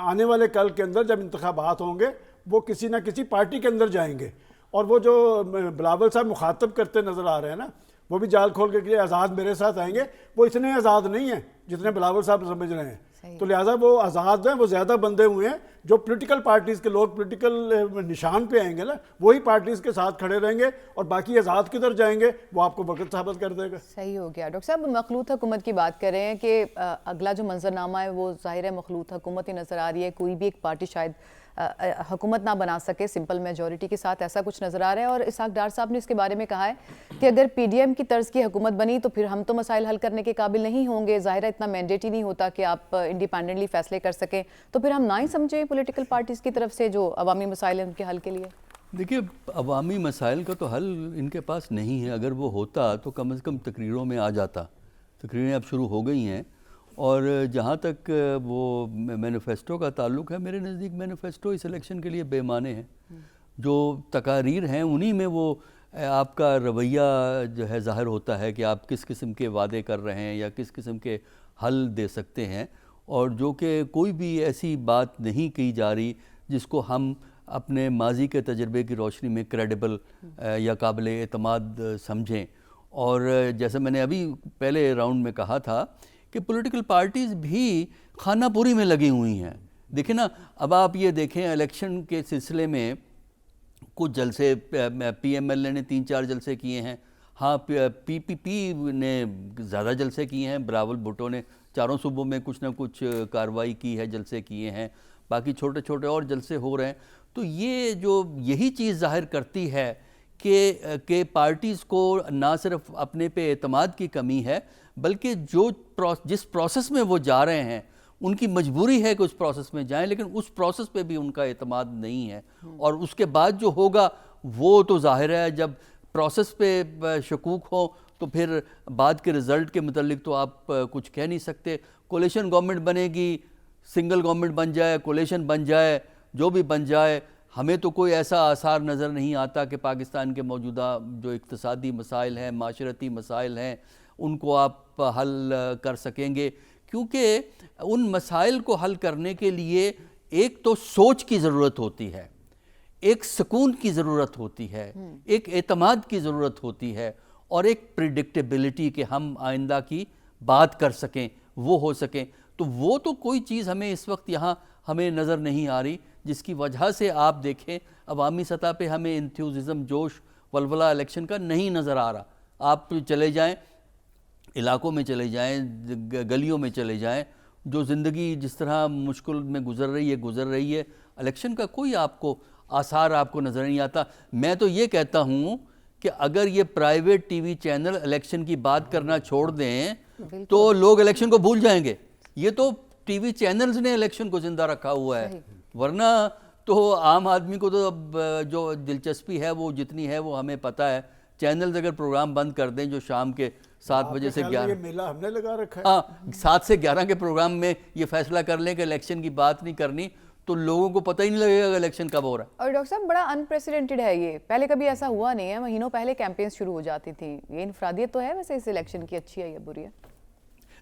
S2: آنے والے کل کے اندر جب انتخابات ہوں گے وہ کسی نہ کسی پارٹی کے اندر جائیں گے. اور وہ جو بلاول صاحب مخاطب کرتے نظر آ رہے ہیں نا, وہ بھی جال کھول کے آزاد میرے ساتھ آئیں گے, وہ اتنے آزاد نہیں ہیں جتنے بلاول صاحب سمجھ رہے ہیں. تو لہٰذا وہ آزاد ہیں, وہ زیادہ بندے ہوئے ہیں. جو پولیٹیکل پارٹیز کے لوگ پولیٹیکل نشان پہ آئیں گے نا, وہی پارٹیز کے ساتھ کھڑے رہیں گے, اور باقی آزاد کدھر جائیں گے وہ آپ کو وقت ثابت کر دے گا.
S1: صحیح ہو گیا. ڈاکٹر صاحب مخلوط حکومت کی بات کر رہے ہیں کہ اگلا جو منظرنامہ ہے وہ ظاہر ہے مخلوط حکومت ہی نظر آ رہی ہے. کوئی بھی ایک پارٹی شاید حکومت نہ بنا سکے سمپل میجورٹی کے ساتھ, ایسا کچھ نظر آ رہا ہے. اور اسحاق ڈار صاحب نے اس کے بارے میں کہا ہے کہ اگر PDM کی طرز کی حکومت بنی تو پھر ہم تو مسائل حل کرنے کے قابل نہیں ہوں گے. ظاہر ہے اتنا مینڈیٹ ہی نہیں ہوتا کہ آپ انڈیپینڈنٹلی فیصلے کر سکیں, تو پھر ہم نہ ہی سمجھیں پولیٹیکل پارٹیز کی طرف سے جو عوامی مسائل ہیں ان کے حل کے لیے.
S3: دیکھیے, عوامی مسائل کا تو حل ان کے پاس نہیں ہے. اگر وہ ہوتا تو کم از کم تقریروں میں آ جاتا. تقریریں اب شروع ہو گئی ہیں, اور جہاں تک وہ مینیفیسٹو کا تعلق ہے, میرے نزدیک مینیفیسٹو اس الیکشن کے لیے بے معنی ہیں. جو تقاریر ہیں انہی میں وہ آپ کا رویہ جو ہے ظاہر ہوتا ہے کہ آپ کس قسم کے وعدے کر رہے ہیں یا کس قسم کے حل دے سکتے ہیں, اور جو کہ کوئی بھی ایسی بات نہیں کی جا رہی جس کو ہم اپنے ماضی کے تجربے کی روشنی میں کریڈیبل یا قابل اعتماد سمجھیں. اور جیسے میں نے ابھی پہلے راؤنڈ میں کہا تھا کہ پولیٹیکل پارٹیز بھی خانہ پوری میں لگی ہوئی ہیں. دیکھیں نا, اب آپ یہ دیکھیں الیکشن کے سلسلے میں کچھ جلسے PMLA نے 3-4 جلسے کیے ہیں, ہاں PPP نے زیادہ جلسے کیے ہیں, بلاول بھٹو نے 4 صوبوں میں کچھ نہ کچھ کارروائی کی ہے, جلسے کیے ہیں, باقی چھوٹے چھوٹے اور جلسے ہو رہے ہیں. تو یہ جو یہی چیز ظاہر کرتی ہے کہ پارٹیز کو نہ صرف اپنے پہ اعتماد کی کمی ہے, بلکہ جس پروسیس میں وہ جا رہے ہیں ان کی مجبوری ہے کہ اس پروسیس میں جائیں, لیکن اس پروسیس پہ بھی ان کا اعتماد نہیں ہے. اور اس کے بعد جو ہوگا وہ تو ظاہر ہے, جب پروسیس پہ شکوک ہو تو پھر بعد کے رزلٹ کے متعلق تو آپ کچھ کہہ نہیں سکتے. کولیشن گورنمنٹ بنے گی, سنگل گورنمنٹ بن جائے, کولیشن بن جائے, جو بھی بن جائے, ہمیں تو کوئی ایسا آثار نظر نہیں آتا کہ پاکستان کے موجودہ جو اقتصادی مسائل ہیں, معاشرتی مسائل ہیں, ان کو آپ حل کر سکیں گے. کیونکہ ان مسائل کو حل کرنے کے لیے ایک تو سوچ کی ضرورت ہوتی ہے, ایک سکون کی ضرورت ہوتی ہے, ایک اعتماد کی ضرورت ہوتی ہے, اور ایک پریڈکٹیبلٹی کہ ہم آئندہ کی بات کر سکیں, وہ ہو سکیں. تو وہ تو کوئی چیز ہمیں اس وقت یہاں ہمیں نظر نہیں آ رہی, جس کی وجہ سے آپ دیکھیں عوامی سطح پہ ہمیں انتھیوززم, جوش, ولولہ الیکشن کا نہیں نظر آ رہا. آپ چلے جائیں, علاقوں میں چلے جائیں, گلیوں میں چلے جائیں, جو زندگی جس طرح مشکل میں گزر رہی ہے, الیکشن کا کوئی آپ کو آثار آپ کو نظر نہیں آتا. میں تو یہ کہتا ہوں کہ اگر یہ private T V channel election کی بات کرنا چھوڑ دیں تو لوگ الیکشن کو بھول جائیں گے. یہ تو ٹی وی چینلز نے الیکشن کو زندہ رکھا ہوا ہے, ورنہ تو عام آدمی کو تو اب جو دلچسپی ہے وہ جتنی ہے وہ ہمیں پتہ ہے. چینلز اگر پروگرام بند کر دیں جو شام کے 7 بجے سے 11,
S2: یہ میلہ ہم نے لگا رکھا ہے,
S3: ہاں 7 سے 11 کے پروگرام میں یہ فیصلہ کر لیں کہ الیکشن کی بات نہیں کرنی, تو لوگوں کو پتہ ہی نہیں لگے گا الیکشن کب ہو رہا ہے.
S1: اور ڈاکٹر صاحب بڑا انپریسیڈنٹڈ ہے یہ, پہلے کبھی ایسا ہوا نہیں ہے, مہینوں پہلے کیمپینز شروع ہو جاتی تھیں. یہ انفرادیت تو ہے ویسے اس الیکشن کی, اچھی ہے یا بری ہے؟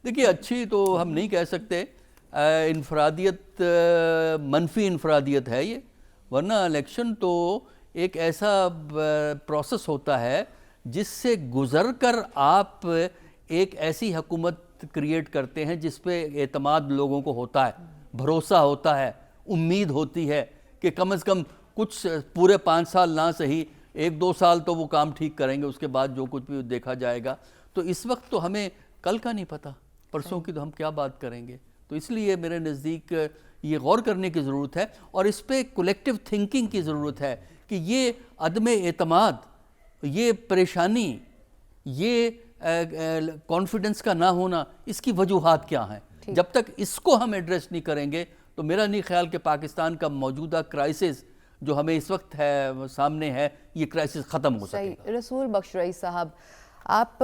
S3: دیکھیے اچھی تو ہم نہیں کہہ سکتے, انفرادیت منفی انفرادیت ہے یہ, ورنہ الیکشن تو ایک ایسا پروسیس ہوتا ہے جس سے گزر کر آپ ایک ایسی حکومت کریٹ کرتے ہیں جس پہ اعتماد لوگوں کو ہوتا ہے, بھروسہ ہوتا ہے, امید ہوتی ہے کہ کم از کم کچھ پورے 5 سال نہ صحیح 1-2 سال تو وہ کام ٹھیک کریں گے, اس کے بعد جو کچھ بھی دیکھا جائے گا. تو اس وقت تو ہمیں کل کا نہیں پتہ, پرسوں کی تو ہم کیا بات کریں گے. تو اس لیے میرے نزدیک یہ غور کرنے کی ضرورت ہے اور اس پہ کولیکٹیو تھنکنگ کی ضرورت ہے کہ یہ عدم اعتماد، یہ پریشانی، یہ کانفیڈنس کا نہ ہونا، اس کی وجوہات کیا ہیں؟ جب تک اس کو ہم ایڈریس نہیں کریں گے تو میرا نہیں خیال کہ پاکستان کا موجودہ کرائسس جو ہمیں اس وقت ہے سامنے ہے، یہ کرائسس ختم ہو سکے۔
S1: صحیح۔ رسول بخش رئیس صاحب، آپ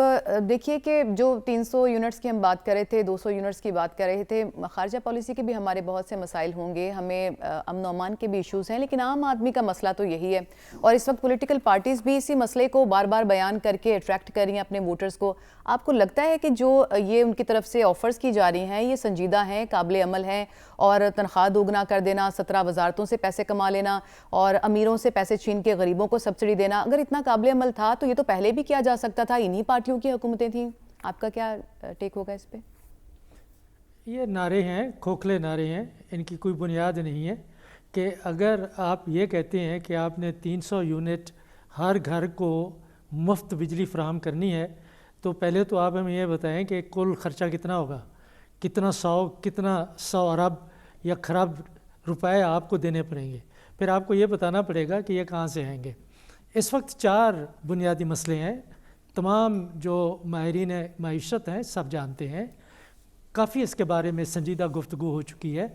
S1: دیکھیے کہ جو 300 یونٹس کی ہم بات کر رہے تھے، 200 یونٹس کی بات کر رہے تھے، خارجہ پالیسی کے بھی ہمارے بہت سے مسائل ہوں گے، ہمیں امن و امان کے بھی ایشوز ہیں، لیکن عام آدمی کا مسئلہ تو یہی ہے، اور اس وقت پولیٹیکل پارٹیز بھی اسی مسئلے کو بار بار بیان کر کے اٹریکٹ کر رہی ہیں اپنے ووٹرز کو۔ آپ کو لگتا ہے کہ جو یہ ان کی طرف سے آفرز کی جا رہی ہیں یہ سنجیدہ ہیں، قابل عمل ہیں، اور تنخواہ دوگنا کر دینا، 17 وزارتوں سے پیسے کما لینا اور امیروں سے پیسے چھین کے غریبوں کو سبسڈی دینا، اگر اتنا قابل عمل تھا تو یہ تو پہلے بھی کیا جا سکتا تھا، انہی پارٹیوں کی حکومتیں تھیں؟ آپ کا کیا ٹیک ہوگا اس پہ؟
S4: یہ نعرے ہیں، کھوکھلے نعرے ہیں، ان کی کوئی بنیاد نہیں ہے کہ اگر آپ یہ کہتے ہیں کہ آپ نے 300 یونٹ ہر گھر کو مفت بجلی فراہم کرنی ہے تو پہلے تو آپ ہمیں یہ بتائیں کہ کل خرچہ کتنا ہوگا، کتنا 100 ارب یا خراب روپے آپ کو دینے پڑیں گے، پھر آپ کو یہ بتانا پڑے گا کہ یہ کہاں سے آئیں گے۔ اس وقت 4 بنیادی مسئلے ہیں، تمام جو ماہرین معیشت ہیں سب جانتے ہیں، کافی اس کے بارے میں سنجیدہ گفتگو ہو چکی ہے۔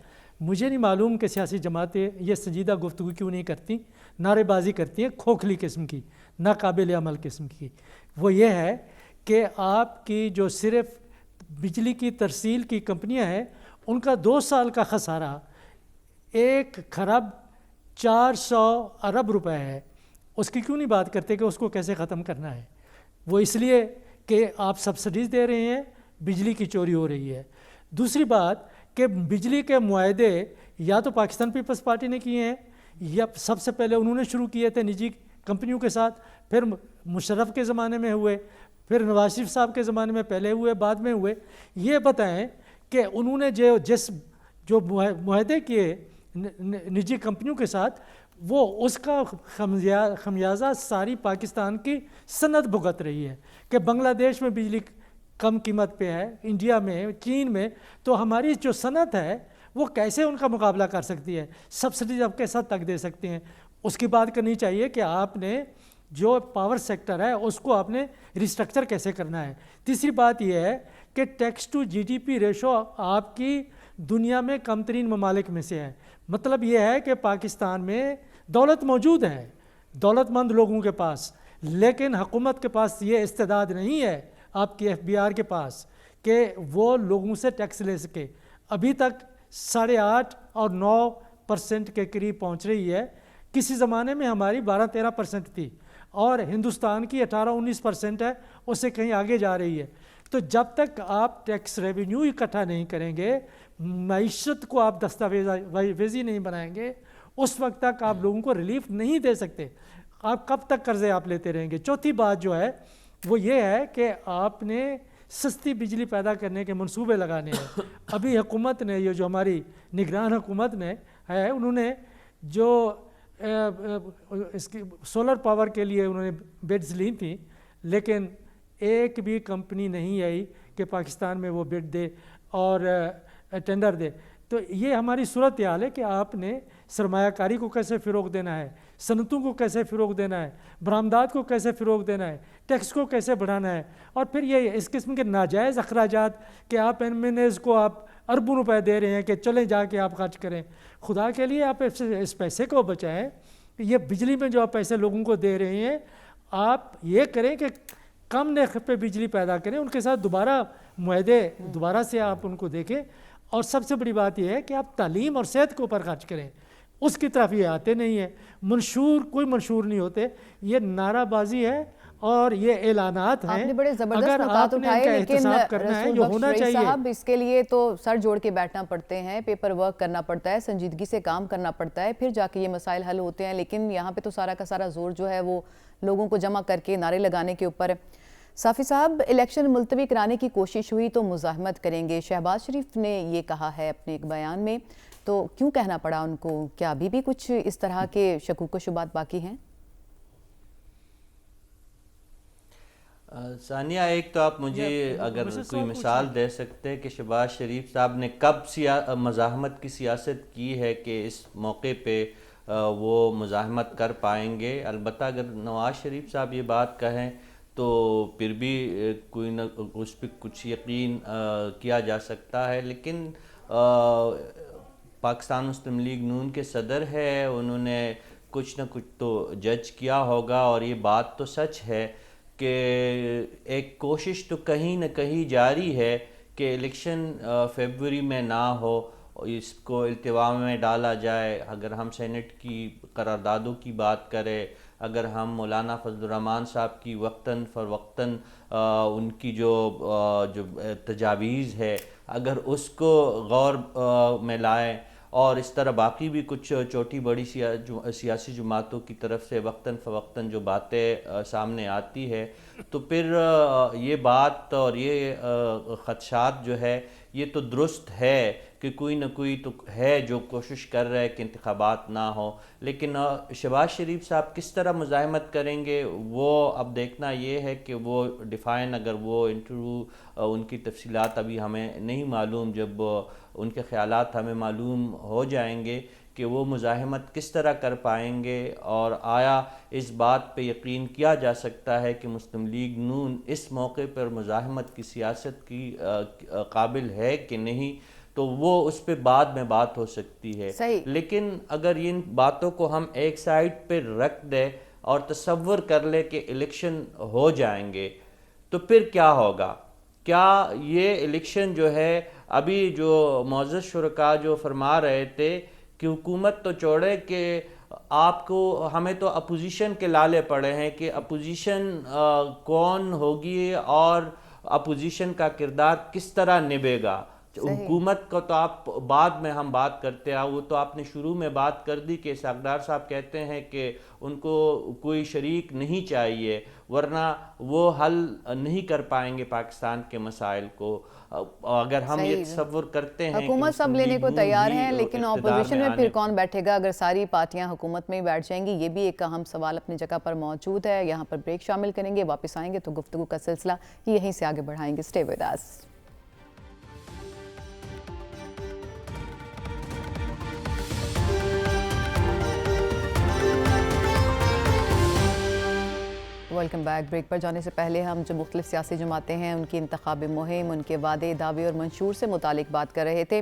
S4: مجھے نہیں معلوم کہ سیاسی جماعتیں یہ سنجیدہ گفتگو کیوں نہیں کرتی، نعرے بازی کرتی ہیں کھوکھلی قسم کی، ناقابل عمل قسم کی۔ وہ یہ ہے کہ آپ کی جو صرف بجلی کی ترسیل کی کمپنیاں ہیں ان کا 2 سال کا خسارہ 1 خراب 400 ارب روپے ہے، اس کی کیوں نہیں بات کرتے کہ اس کو کیسے ختم کرنا ہے؟ وہ اس لیے کہ آپ سبسڈیز دے رہے ہیں، بجلی کی چوری ہو رہی ہے۔ دوسری بات کہ بجلی کے معاہدے یا تو پاکستان پیپلز پارٹی نے کیے ہیں یا سب سے پہلے انہوں نے شروع کیے تھے نجی کمپنیوں کے ساتھ، پھر مشرف کے زمانے میں ہوئے، پھر نواز شریف صاحب کے زمانے میں پہلے ہوئے، بعد میں ہوئے۔ یہ بتائیں کہ انہوں نے جو معاہدے کیے نجی کمپنیوں کے ساتھ، وہ اس کا خمیازہ ساری پاکستان کی صنعت بھگت رہی ہے کہ بنگلہ دیش میں بجلی کم قیمت پہ ہے، انڈیا میں، چین میں، تو ہماری جو صنعت ہے وہ کیسے ان کا مقابلہ کر سکتی ہے؟ سبسڈیز آپ کیسا تک دے سکتے ہیں؟ اس کی بات کرنی چاہیے کہ آپ نے جو پاور سیکٹر ہے اس کو آپ نے ریسٹرکچر کیسے کرنا ہے۔ تیسری بات یہ ہے کہ tax to G D P ratio آپ کی دنیا میں کم ترین ممالک میں سے ہے۔ مطلب یہ ہے کہ پاکستان میں دولت موجود ہے، دولت مند لوگوں کے پاس، لیکن حکومت کے پاس یہ استعداد نہیں ہے، آپ کی FBR کے پاس، کہ وہ لوگوں سے ٹیکس لے سکے۔ ابھی تک 8.5 اور 9% کے قریب پہنچ رہی ہے، کسی زمانے میں ہماری 12-13% تھی، اور ہندوستان کی 18-19% ہے، اس سے کہیں آگے جا رہی ہے۔ تو جب تک آپ ٹیکس ریونیو اکٹھا نہیں کریں گے، معیشت کو آپ دستاویزی نہیں بنائیں گے، اس وقت تک آپ لوگوں کو ریلیف نہیں دے سکتے۔ آپ کب تک قرضے آپ لیتے رہیں گے؟ چوتھی بات جو ہے وہ یہ ہے کہ آپ نے سستی بجلی پیدا کرنے کے منصوبے لگانے ہیں۔ ابھی حکومت نے، یہ جو ہماری نگران حکومت نے ہے، انہوں نے جو اس کی سولر پاور کے لیے انہوں نے بڈز لی تھیں، لیکن ایک بھی کمپنی نہیں آئی کہ پاکستان میں وہ بڈ دے اور ٹینڈر دے۔ تو یہ ہماری صورتحال ہے کہ آپ نے سرمایہ کاری کو کیسے فروغ دینا ہے، صنعتوں کو کیسے فروغ دینا ہے، برآمدات کو کیسے فروغ دینا ہے، ٹیکس کو کیسے بڑھانا ہے، اور پھر یہ اس قسم کے ناجائز اخراجات کہ آپ MNAs کو آپ اربوں روپے دے رہے ہیں کہ چلیں جا کے آپ خرچ کریں۔ خدا کے لیے آپ اس پیسے کو بچائیں۔ یہ بجلی میں جو آپ پیسے لوگوں کو دے رہے ہیں، آپ یہ کریں کہ کم نرخ پہ بجلی پیدا کریں، ان کے ساتھ دوبارہ معاہدے دوبارہ سے آپ ان کو دیکھیں، اور سب سے بڑی بات یہ ہے کہ آپ تعلیم اور صحت کے اوپر خرچ کریں۔ اس کی طرف یہ آتے نہیں ہیں، کوئی منشور نہیں ہوتے، یہ نعرہ بازی ہے اور یہ اعلانات ہیں۔
S1: آپ نے بڑے زبردست
S4: اگر
S1: نکات
S4: آپ نے ان
S1: اٹھائے،
S4: کا
S1: لیکن
S4: احتساب کرنا ہے،
S1: رسول
S4: جو
S1: بخش
S4: ہونا
S1: رئیس
S4: چاہیے۔
S1: صاحب، اس کے لیے تو سر جوڑ کے بیٹھنا پڑتے ہیں، پیپر ورک کرنا پڑتا ہے، سنجیدگی سے کام کرنا پڑتا ہے، پھر جا کے یہ مسائل حل ہوتے ہیں، لیکن یہاں پہ تو سارا کا سارا زور جو ہے وہ لوگوں کو جمع کر کے نعرے لگانے کے اوپر ہے۔ صافی صاحب، الیکشن ملتوی کرانے کی کوشش ہوئی تو مزاحمت کریں گے، شہباز شریف نے یہ کہا ہے اپنے ایک بیان میں، تو کیوں کہنا پڑا ان کو؟ کیا ابھی بھی کچھ اس طرح کے شکوک و شبہات باقی ہیں؟
S5: ثانیہ ایک تو آپ مجھے اگر کوئی مثال دے سکتے ہیں کہ شہباز شریف صاحب نے کب مزاحمت کی سیاست کی ہے کہ اس موقع پہ وہ مزاحمت کر پائیں گے. البتہ اگر نواز شریف صاحب یہ بات کہیں تو پھر بھی کوئی نہ اس پہ کچھ یقین کیا جا سکتا ہے. لیکن پاکستان مسلم لیگ نون کے صدر ہے, انہوں نے کچھ نہ کچھ تو جج کیا ہوگا, اور یہ بات تو سچ ہے کہ ایک کوشش تو کہیں نہ کہیں جاری ہے کہ الیکشن فیبروری میں نہ ہو, اس کو التوا میں ڈالا جائے. اگر ہم سینٹ کی قراردادوں کی بات کریں, اگر ہم مولانا فضل الرحمان صاحب کی وقتاً فوقتاً ان کی جو تجاویز ہے اگر اس کو غور میں لائیں, اور اس طرح باقی بھی کچھ چھوٹی بڑی سیاسی جماعتوں کی طرف سے وقتاً فوقتاً جو باتیں سامنے آتی ہے, تو پھر یہ بات اور یہ خدشات جو ہے یہ تو درست ہے کہ کوئی نہ کوئی تو ہے جو کوشش کر رہا ہے کہ انتخابات نہ ہو. لیکن شہباز شریف صاحب کس طرح مزاحمت کریں گے وہ اب دیکھنا یہ ہے کہ وہ ڈیفائن, اگر وہ انٹرویو ان کی تفصیلات ابھی ہمیں نہیں معلوم, جب ان کے خیالات ہمیں معلوم ہو جائیں گے کہ وہ مزاحمت کس طرح کر پائیں گے, اور آیا اس بات پہ یقین کیا جا سکتا ہے کہ مسلم لیگ نون اس موقع پر مزاحمت کی سیاست کی قابل ہے کہ نہیں, تو وہ اس پہ بعد میں بات ہو سکتی ہے. لیکن اگر ان باتوں کو ہم ایک سائڈ پہ رکھ دیں اور تصور کر لے کہ الیکشن ہو جائیں گے, تو پھر کیا ہوگا؟ کیا یہ الیکشن جو ہے, ابھی جو معزز شرکاء جو فرما رہے تھے کہ حکومت تو چھوڑے کہ آپ کو, ہمیں تو اپوزیشن کے لالے پڑے ہیں کہ اپوزیشن کون ہوگی اور اپوزیشن کا کردار کس طرح نبھے گا. حکومت کو تو آپ بعد میں ہم بات کرتے ہیں, وہ تو آپ نے شروع میں بات کر دی کہ اسحاق ڈار صاحب کہتے ہیں کہ ان کو کوئی شریک نہیں چاہیے ورنہ وہ حل نہیں کر پائیں گے پاکستان کے مسائل کو. اگر ہم یہ تصور کرتے ہیں
S1: حکومت سب لینے کو تیار ہیں, لیکن اپوزیشن میں پھر کون بیٹھے گا اگر ساری پارٹیاں حکومت میں ہی بیٹھ جائیں گی؟ یہ بھی ایک اہم سوال اپنی جگہ پر موجود ہے. یہاں پر بریک شامل کریں گے, واپس آئیں گے تو گفتگو کا سلسلہ یہیں سے آگے بڑھائیں گے. Stay with us. Welcome back. Break پر جانے سے پہلے ہم جو مختلف سیاسی جماعتیں ہیں ان کی انتخابی مہم, ان کے وعدے دعوے اور منشور سے متعلق بات کر رہے تھے.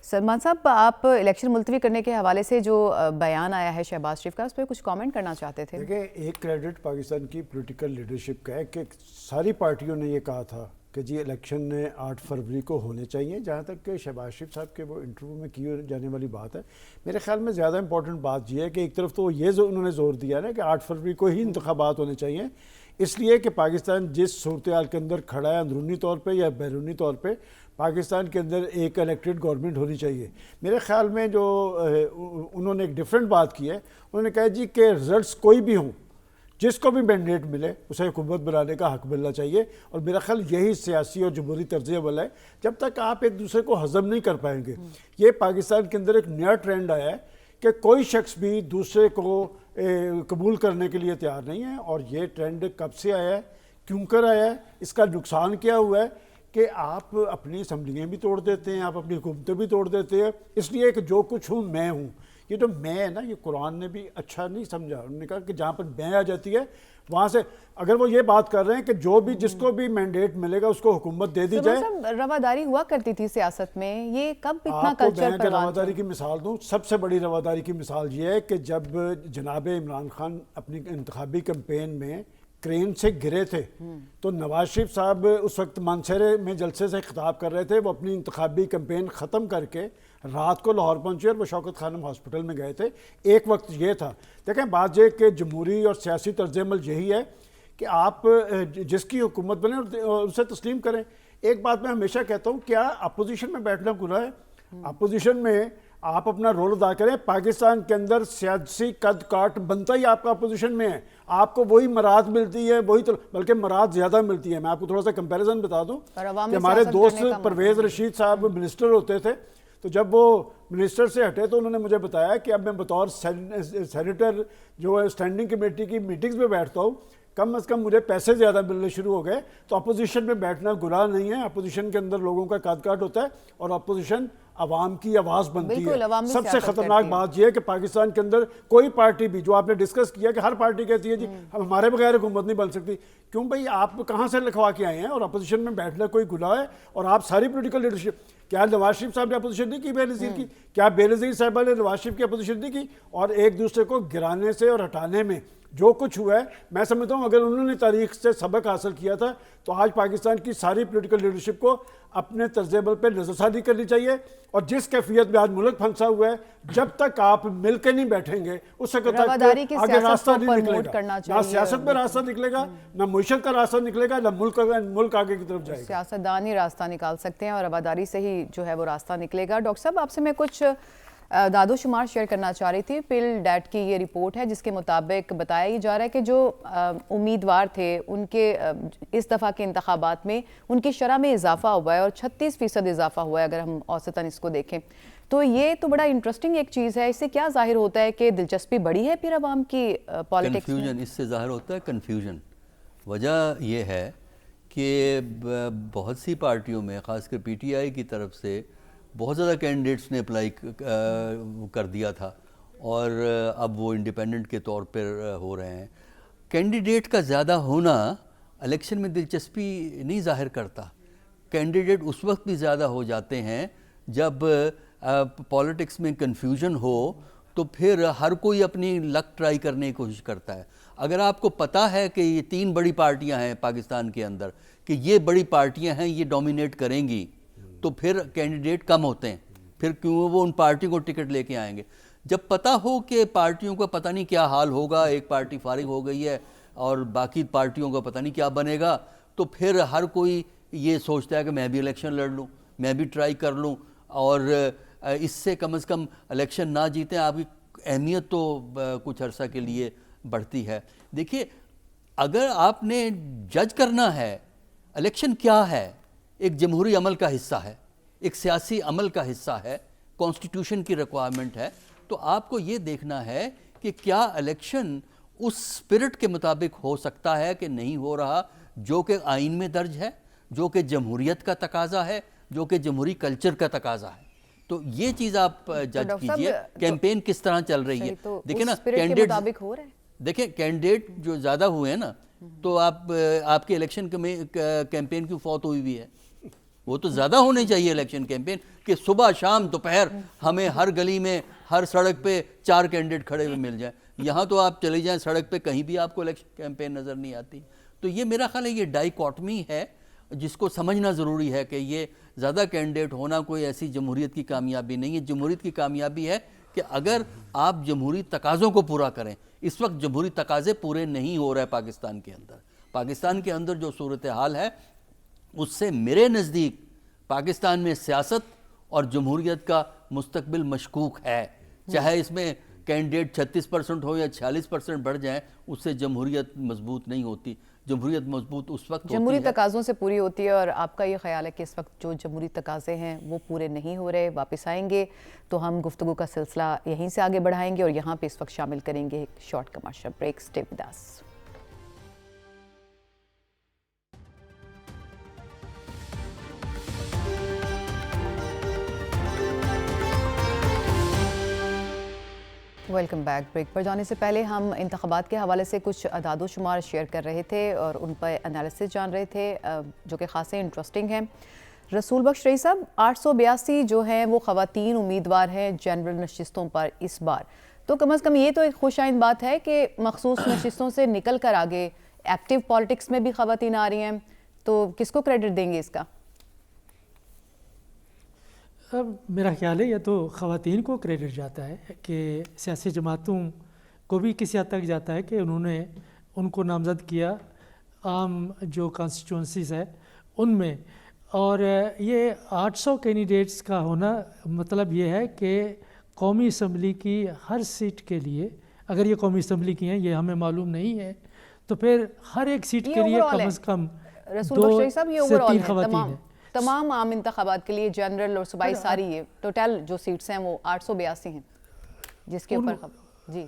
S1: سلمان صاحب, آپ الیکشن ملتوی کرنے کے حوالے سے جو بیان آیا ہے شہباز شریف کا, اس پہ کچھ کامنٹ کرنا چاہتے تھے؟
S2: دیکھیں, ایک کریڈٹ پاکستان کی پولیٹیکل لیڈرشپ کا ہے کہ ساری پارٹیوں نے یہ کہا تھا کہ جی الیکشن 8 فروری کو ہونے چاہیے. جہاں تک کہ شہباز شریف صاحب کے وہ انٹرویو میں کی جانے والی بات ہے, میرے خیال میں زیادہ امپورٹنٹ بات یہ ہے کہ ایک طرف تو یہ انہوں نے زور دیا نا کہ 8 فروری کو ہی انتخابات ہونے چاہیے, اس لیے کہ پاکستان جس صورتحال کے اندر کھڑا ہے اندرونی طور پہ یا بیرونی طور پہ, پاکستان کے اندر ایک الیکٹڈ گورنمنٹ ہونی چاہیے. میرے خیال میں جو انہوں نے ایک ڈیفرنٹ بات کی ہے, انہوں نے کہا جی کہ رزلٹس کوئی بھی ہوں, جس کو بھی مینڈیٹ ملے اسے حکومت بنانے کا حق ملنا چاہیے. اور میرا خیال یہی سیاسی اور جمہوری طرز عمل ہے. جب تک آپ ایک دوسرے کو ہضم نہیں کر پائیں گے, یہ پاکستان کے اندر ایک نیا ٹرینڈ آیا ہے کہ کوئی شخص بھی دوسرے کو قبول کرنے کے لیے تیار نہیں ہے. اور یہ ٹرینڈ کب سے آیا ہے, کیوں کر آیا ہے, اس کا نقصان کیا ہوا ہے کہ آپ اپنی اسمبلیاں بھی توڑ دیتے ہیں, آپ اپنی حکومتیں بھی توڑ دیتے ہیں, اس لیے کہ جو کچھ ہوں میں ہوں. یہ جو میں ہے نا, یہ قرآن نے بھی اچھا نہیں سمجھا. انہوں نے کہا کہ جہاں پر میں آ جاتی ہے وہاں سے, اگر وہ یہ بات کر رہے ہیں کہ جو بھی جس کو بھی مینڈیٹ ملے گا اس کو حکومت دے دی جائے.
S1: رواداری ہوا کرتی تھی سیاست میں, یہ کب اتنا کلچر پر
S2: رواداری کی مثال دوں, سب سے بڑی رواداری کی مثال یہ ہے کہ جب جناب عمران خان اپنی انتخابی کمپین میں کرین سے گرے تھے تو نواز شریف صاحب اس وقت مانسہرے میں جلسے سے خطاب کر رہے تھے. وہ اپنی انتخابی کمپین ختم کر کے رات کو لاہور پہنچے اور وہ شوکت خانم ہاسپٹل میں گئے تھے. ایک وقت یہ تھا. دیکھیں, بات یہ کہ جمہوری اور سیاسی طرز عمل یہی ہے کہ آپ جس کی حکومت بنے اسے تسلیم کریں. ایک بات میں ہمیشہ کہتا ہوں, کیا اپوزیشن میں بیٹھنا گناہ ہے؟ اپوزیشن میں آپ اپنا رول ادا کریں. پاکستان کے اندر سیاسی قد کاٹ بنتا ہی آپ کا اپوزیشن میں ہے. آپ کو وہی مراد ملتی ہے, وہی بلکہ مراد زیادہ ملتی ہے. میں آپ کو تھوڑا سا کمپیریزن بتا دوں کہ ہمارے دوست پرویز رشید صاحب منسٹر ہوتے تھے, تو جب وہ منسٹر سے ہٹے تو انہوں نے مجھے بتایا کہ اب میں بطور سینیٹر جو ہے اسٹینڈنگ کمیٹی کی میٹنگز میں بیٹھتا ہوں, کم از کم مجھے پیسے زیادہ ملنے شروع ہو گئے. تو اپوزیشن میں بیٹھنا گناہ نہیں ہے. اپوزیشن کے اندر لوگوں کا کاٹ کاٹ ہوتا ہے اور اپوزیشن عوام کی آواز بنتی ہے. سب سے خطرناک بات یہ ہے کہ پاکستان کے اندر کوئی پارٹی بھی, جو آپ نے ڈسکس کیا کہ ہر پارٹی کہتی ہے جی ہمارے بغیر حکومت نہیں بن سکتی. کیوں بھائی, آپ کہاں سے لکھوا کے آئے ہیں؟ اور اپوزیشن میں بیٹھنا کوئی گناہ ہے؟ اور آپ ساری پولیٹیکل لیڈرشپ, کیا نواز شریف صاحب نے اپوزیشن نہیں کی بے نظیر کی؟ کیا بے نظیر صاحبہ نے نواز شریف کی اپوزیشن نہیں کی؟ اور ایک دوسرے کو گرانے سے اور ہٹانے میں جو کچھ ہوا ہے, میں سمجھتا ہوں اگر انہوں نے تاریخ سے سبق حاصل کیا تھا تو آج پاکستان کی ساری پولیٹیکل لیڈرشپ کو اپنے طرز عمل پہ نظر ثانی کرنی چاہیے. اور جس کیفیت میں آج ملک پھنسا ہوا ہے, جب تک آپ مل کے نہیں بیٹھیں گے اس وقت تک آگے راستہ نہیں نکلے گا. نہ سیاست میں راستہ نکلے گا, نہ معیشت کا راستہ نکلے گا, نہ ملک آگے کی طرف جائے گا.
S1: سیاستدان ہی راستہ نکال سکتے ہیں اور رواداری سے ہی جو ہے وہ راستہ نکلے گا. ڈاکٹر صاحب, آپ سے میں کچھ داد و شمار شیئر کرنا چاہ رہی تھی. پل ڈیٹ کی یہ رپورٹ ہے جس کے مطابق بتایا یہ جا رہا ہے کہ جو امیدوار تھے ان کے اس دفعہ کے انتخابات میں ان کی شرح میں اضافہ ہوا ہے اور 36% اضافہ ہوا ہے اگر ہم اوسطاً اس کو دیکھیں. تو یہ تو بڑا انٹرسٹنگ ایک چیز ہے. اس سے کیا ظاہر ہوتا ہے کہ دلچسپی بڑی ہے پھر عوام کی پالیٹکس میں؟
S3: کنفیوژن, اس سے ظاہر ہوتا ہے کنفیوژن. وجہ یہ ہے کہ بہت سی پارٹیوں میں, خاص کر پی ٹی آئی کی طرف سے بہت زیادہ کینڈیڈیٹس نے اپلائی کر دیا تھا اور اب وہ انڈیپینڈنٹ کے طور پر ہو رہے ہیں. کینڈیڈیٹ کا زیادہ ہونا الیکشن میں دلچسپی نہیں ظاہر کرتا. کینڈیڈیٹ اس وقت بھی زیادہ ہو جاتے ہیں جب پالیٹکس میں کنفیوژن ہو, تو پھر ہر کوئی اپنی لک ٹرائی کرنے کی کوشش کرتا ہے. اگر آپ کو پتہ ہے کہ یہ 3 بڑی پارٹیاں ہیں پاکستان کے اندر, کہ یہ بڑی پارٹیاں ہیں, یہ ڈومینیٹ کریں گی, تو پھر کینڈیڈیٹ کم ہوتے ہیں. پھر کیوں وہ ان پارٹی کو ٹکٹ لے کے آئیں گے؟ جب پتہ ہو کہ پارٹیوں کا پتہ نہیں کیا حال ہوگا, ایک پارٹی فارغ ہو گئی ہے اور باقی پارٹیوں کا پتہ نہیں کیا بنے گا, تو پھر ہر کوئی یہ سوچتا ہے کہ میں بھی الیکشن لڑ لوں, میں بھی ٹرائی کر لوں, اور اس سے کم از کم الیکشن نہ جیتیں آپ کی اہمیت تو کچھ عرصہ کے لیے بڑھتی ہے. دیکھیے, اگر آپ نے جج کرنا ہے الیکشن کیا ہے, ایک جمہوری عمل کا حصہ ہے, ایک سیاسی عمل کا حصہ ہے, کانسٹیٹیوشن کی ریکوائرمنٹ ہے, تو آپ کو یہ دیکھنا ہے کہ کیا الیکشن اس اسپرٹ کے مطابق ہو سکتا ہے کہ نہیں ہو رہا جو کہ آئین میں درج ہے, جو کہ جمہوریت کا تقاضا ہے, جو کہ جمہوری کلچر کا تقاضا ہے. تو یہ چیز آپ جج کیجئے کیمپین کس طرح چل رہی ہے. دیکھیں نا, دیکھیں کینڈیڈیٹ جو زیادہ ہوئے ہیں نا, تو آپ کے الیکشن کیمپین کیوں فوت ہوئی بھی ہے؟ وہ تو زیادہ ہونے چاہیے الیکشن کیمپین, کہ صبح شام دوپہر ہمیں ہر گلی میں ہر سڑک پہ 4 کینڈیڈیٹ کھڑے ہوئے مل جائیں. یہاں تو آپ چلے جائیں سڑک پہ, کہیں بھی آپ کو الیکشن کیمپین نظر نہیں آتی. تو یہ میرا خیال ہے یہ ڈائیکاٹمی ہے جس کو سمجھنا ضروری ہے کہ یہ زیادہ کینڈیڈیٹ ہونا کوئی ایسی جمہوریت کی کامیابی نہیں ہے. جمہوریت کی کامیابی ہے کہ اگر آپ جمہوری تقاضوں کو پورا کریں. اس وقت جمہوری تقاضے پورے نہیں ہو رہے پاکستان کے اندر. پاکستان کے اندر جو صورتحال ہے اس سے میرے نزدیک پاکستان میں سیاست اور جمہوریت کا مستقبل مشکوک ہے. چاہے اس میں کینڈیڈیٹ 36% ہو یا 46% بڑھ جائیں, اس سے جمہوریت مضبوط نہیں ہوتی. جمہوریت مضبوط اس وقت ہوتی ہے
S1: جمہوری تقاضوں سے پوری ہوتی ہے. اور آپ کا یہ خیال ہے کہ اس وقت جو جمہوری تقاضے ہیں وہ پورے نہیں ہو رہے. واپس آئیں گے تو ہم گفتگو کا سلسلہ یہیں سے آگے بڑھائیں گے اور یہاں پہ اس وقت شامل کریں گے ایک short commercial break. Stay with us. Welcome back. Break پر جانے سے پہلے ہم انتخابات کے حوالے سے کچھ اعداد و شمار شیئر کر رہے تھے اور ان پر انالیسس جان رہے تھے جو کہ خاصے انٹرسٹنگ ہیں. رسول بخش رئی صاحب, 882 جو ہیں وہ خواتین امیدوار ہیں جنرل نشستوں پر اس بار. تو کم از کم یہ تو ایک خوش آئند بات ہے کہ مخصوص نشستوں سے نکل کر آگے ایکٹیو پالیٹکس میں بھی خواتین آ رہی ہیں. تو کس کو کریڈٹ دیں گے اس کا؟
S4: اب میرا خیال ہے یہ تو خواتین کو کریڈٹ جاتا ہے کہ سیاسی جماعتوں کو بھی کسی حد تک جاتا ہے کہ انہوں نے ان کو نامزد کیا عام جو کانسٹیچوئنسیز ہے ان میں. اور یہ 800 کینڈیڈیٹس کا ہونا مطلب یہ ہے کہ قومی اسمبلی کی ہر سیٹ کے لیے, اگر یہ قومی اسمبلی کی ہیں یہ ہمیں معلوم نہیں ہے, تو پھر ہر ایک سیٹ کے لیے کم از کم 2 سے 3 خواتین ہیں.
S1: تمام عام انتخابات کے لیے جنرل اور صوبائی ساری یہ ٹوٹل جو سیٹس ہیں وہ 882 ہیں جس کے اوپر جی